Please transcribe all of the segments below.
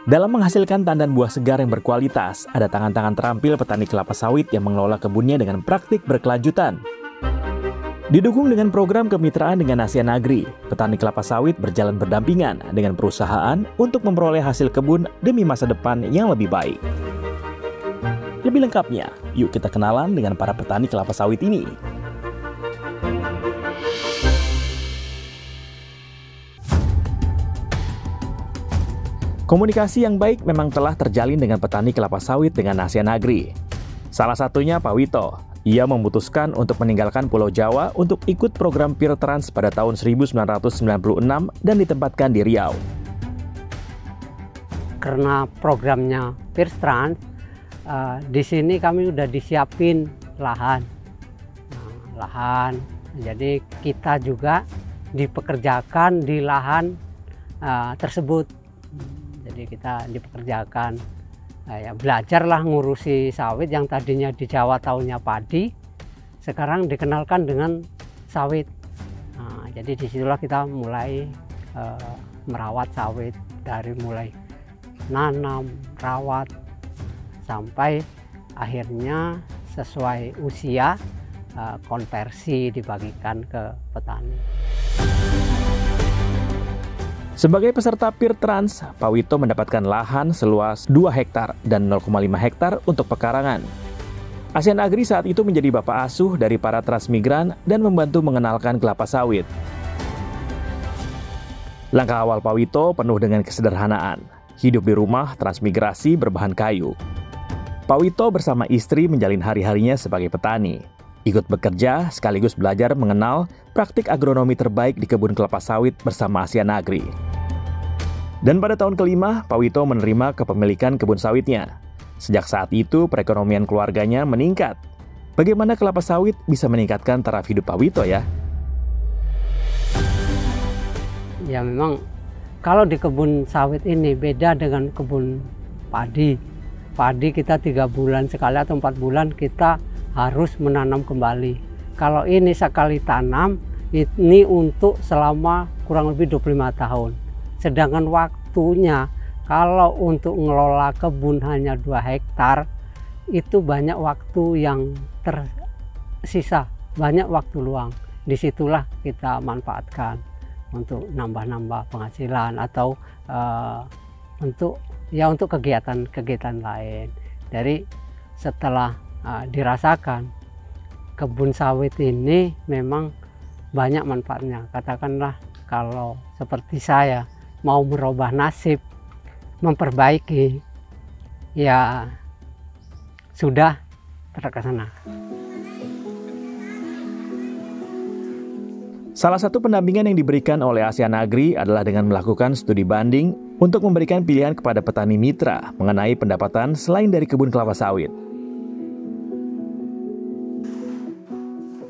Dalam menghasilkan tandan buah segar yang berkualitas, ada tangan-tangan terampil petani kelapa sawit yang mengelola kebunnya dengan praktik berkelanjutan. Didukung dengan program kemitraan dengan Asiana Agri, petani kelapa sawit berjalan berdampingan dengan perusahaan untuk memperoleh hasil kebun demi masa depan yang lebih baik. Lebih lengkapnya, yuk kita kenalan dengan para petani kelapa sawit ini. Komunikasi yang baik memang telah terjalin dengan petani kelapa sawit dengan Asiana Agri. Salah satunya Pak Wito. Ia memutuskan untuk meninggalkan Pulau Jawa untuk ikut program Pirtrans pada tahun 1996 dan ditempatkan di Riau. Karena programnya Pirtrans, di sini kami udah disiapin lahan. Jadi kita juga dipekerjakan di lahan tersebut. Jadi kita dipekerjakan, ya belajarlah ngurusi sawit yang tadinya di Jawa tahunya padi, sekarang dikenalkan dengan sawit. Jadi disitulah kita mulai merawat sawit, dari mulai nanam, rawat, sampai akhirnya sesuai usia konversi dibagikan ke petani. Sebagai peserta Pirtrans, Pak Wito mendapatkan lahan seluas 2 hektar dan 0,5 hektar untuk pekarangan. Asiana Agri saat itu menjadi bapak asuh dari para transmigran dan membantu mengenalkan kelapa sawit. Langkah awal Pak Wito penuh dengan kesederhanaan, hidup di rumah transmigrasi berbahan kayu. Pak Wito bersama istri menjalin hari-harinya sebagai petani. Ikut bekerja sekaligus belajar mengenal praktik agronomi terbaik di kebun kelapa sawit bersama Asiana Agri. Dan pada tahun kelima, Pak Wito menerima kepemilikan kebun sawitnya. Sejak saat itu, perekonomian keluarganya meningkat. Bagaimana kelapa sawit bisa meningkatkan taraf hidup Pak Wito ya? Ya memang, kalau di kebun sawit ini beda dengan kebun padi. Padi kita 3 bulan sekali atau 4 bulan kita harus menanam kembali. Kalau ini sekali tanam, ini untuk selama kurang lebih 25 tahun. Sedangkan waktunya, kalau untuk ngelola kebun hanya 2 hektar, itu banyak waktu yang tersisa, banyak waktu luang. Disitulah kita manfaatkan untuk nambah-nambah penghasilan atau untuk kegiatan-kegiatan lain. Dari setelah dirasakan kebun sawit ini memang banyak manfaatnya. Katakanlah kalau seperti saya mau merubah nasib, memperbaiki, ya sudah terlaksana. Salah satu pendampingan yang diberikan oleh Asiana Agri adalah dengan melakukan studi banding untuk memberikan pilihan kepada petani mitra mengenai pendapatan selain dari kebun kelapa sawit.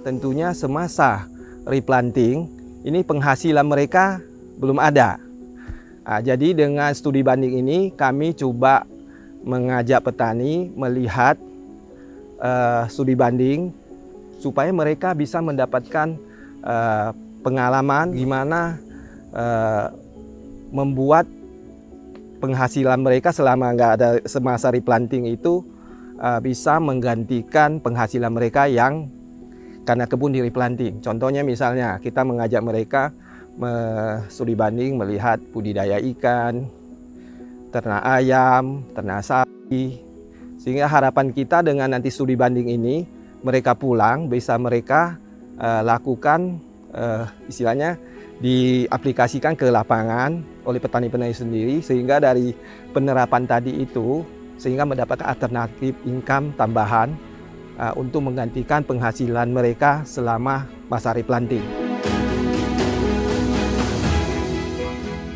Tentunya semasa replanting, ini penghasilan mereka belum ada. Jadi dengan studi banding ini kami coba mengajak petani melihat studi banding supaya mereka bisa mendapatkan pengalaman gimana membuat penghasilan mereka selama nggak ada semasa replanting itu bisa menggantikan penghasilan mereka yang karena kebun di replanting. Contohnya misalnya kita mengajak mereka studi banding melihat budidaya ikan, ternak ayam, ternak sapi. Sehingga harapan kita dengan nanti studi banding ini, mereka pulang bisa mereka lakukan istilahnya diaplikasikan ke lapangan oleh petani-petani sendiri, sehingga dari penerapan tadi itu sehingga mendapatkan alternatif income tambahan untuk menggantikan penghasilan mereka selama masa replanting.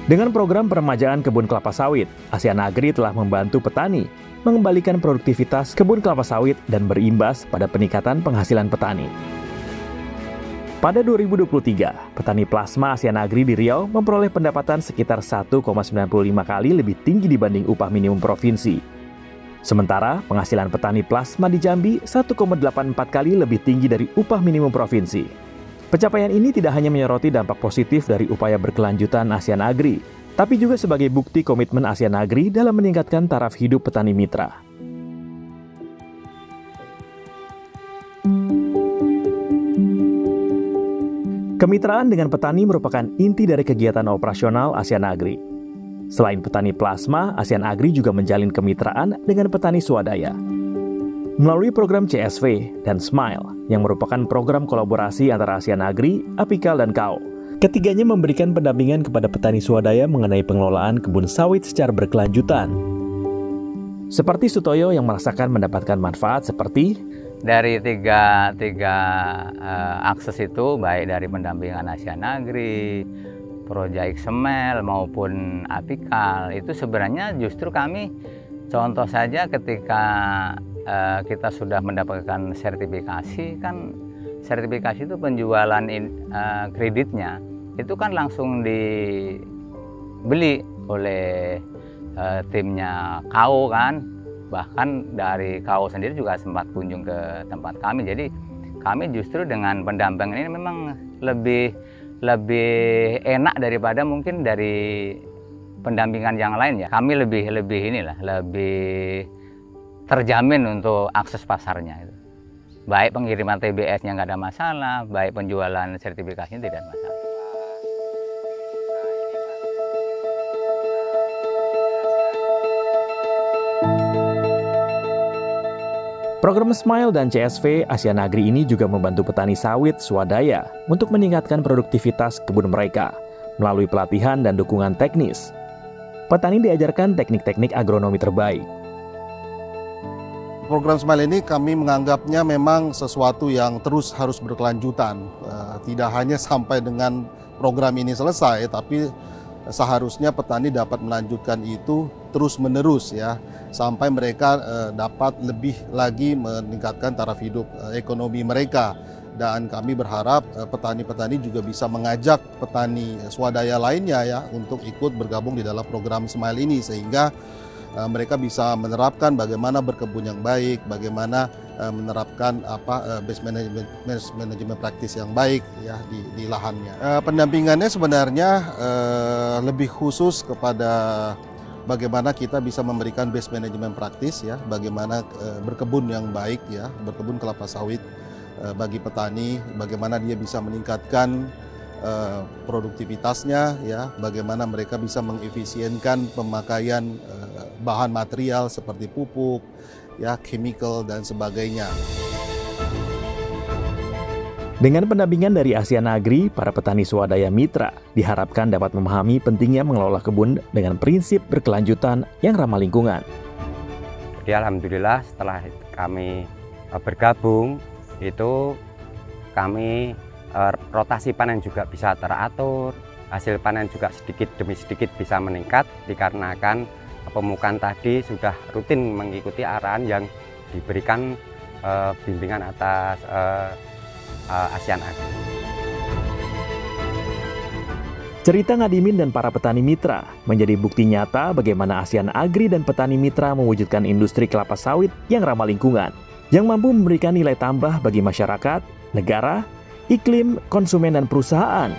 Dengan program peremajaan kebun kelapa sawit, Asiana Agri telah membantu petani mengembalikan produktivitas kebun kelapa sawit dan berimbas pada peningkatan penghasilan petani. Pada 2023, petani plasma Asiana Agri di Riau memperoleh pendapatan sekitar 1,95 kali lebih tinggi dibanding upah minimum provinsi. Sementara penghasilan petani plasma di Jambi 1,84 kali lebih tinggi dari upah minimum provinsi. Pencapaian ini tidak hanya menyoroti dampak positif dari upaya berkelanjutan Asiana Agri, tapi juga sebagai bukti komitmen Asiana Agri dalam meningkatkan taraf hidup petani mitra. Kemitraan dengan petani merupakan inti dari kegiatan operasional Asiana Agri. Selain petani plasma, Asiana Agri juga menjalin kemitraan dengan petani swadaya. Melalui program CSV dan Smile, yang merupakan program kolaborasi antara Asiana Agri, Apikal, dan KAO. Ketiganya memberikan pendampingan kepada petani swadaya mengenai pengelolaan kebun sawit secara berkelanjutan. Seperti Sutoyo yang merasakan mendapatkan manfaat seperti dari tiga akses itu, baik dari pendampingan Asiana Agri, Project Smile maupun Apikal, itu sebenarnya justru kami, contoh saja ketika kita sudah mendapatkan sertifikasi, kan sertifikasi itu penjualan kreditnya itu kan langsung dibeli oleh timnya KAO kan, bahkan dari KAO sendiri juga sempat kunjung ke tempat kami. Jadi kami justru dengan pendampingan ini memang lebih enak daripada mungkin dari pendampingan yang lain ya. Kami lebih terjamin untuk akses pasarnya itu. Baik pengiriman TBS-nya nggak ada masalah, baik penjualan sertifikasinya tidak ada masalah. Program Smile dan CSV Asiana Agri ini juga membantu petani sawit swadaya untuk meningkatkan produktivitas kebun mereka melalui pelatihan dan dukungan teknis. Petani diajarkan teknik-teknik agronomi terbaik. Program Smile ini kami menganggapnya memang sesuatu yang terus harus berkelanjutan. Tidak hanya sampai dengan program ini selesai, tapi seharusnya petani dapat melanjutkan itu terus-menerus ya, sampai mereka dapat lebih lagi meningkatkan taraf hidup ekonomi mereka. Dan kami berharap petani-petani juga bisa mengajak petani swadaya lainnya ya untuk ikut bergabung di dalam program Smile ini, sehingga mereka bisa menerapkan bagaimana berkebun yang baik, bagaimana menerapkan best management practice yang baik ya di lahannya. Pendampingannya sebenarnya lebih khusus kepada bagaimana kita bisa memberikan best management practice ya, bagaimana berkebun yang baik ya, berkebun kelapa sawit bagi petani, bagaimana dia bisa meningkatkan produktivitasnya ya, bagaimana mereka bisa mengefisienkan pemakaian bahan material seperti pupuk ya, chemical dan sebagainya. Dengan pendampingan dari Asiana Agri, para petani swadaya mitra diharapkan dapat memahami pentingnya mengelola kebun dengan prinsip berkelanjutan yang ramah lingkungan. Jadi alhamdulillah setelah kami bergabung itu kami rotasi panen juga bisa teratur, hasil panen juga sedikit demi sedikit bisa meningkat dikarenakan pemukaan tadi sudah rutin mengikuti arahan yang diberikan bimbingan atas Asiana Agri. Cerita Ngadimin dan para petani mitra menjadi bukti nyata bagaimana Asiana Agri dan petani mitra mewujudkan industri kelapa sawit yang ramah lingkungan, yang mampu memberikan nilai tambah bagi masyarakat, negara, iklim, konsumen, dan perusahaan.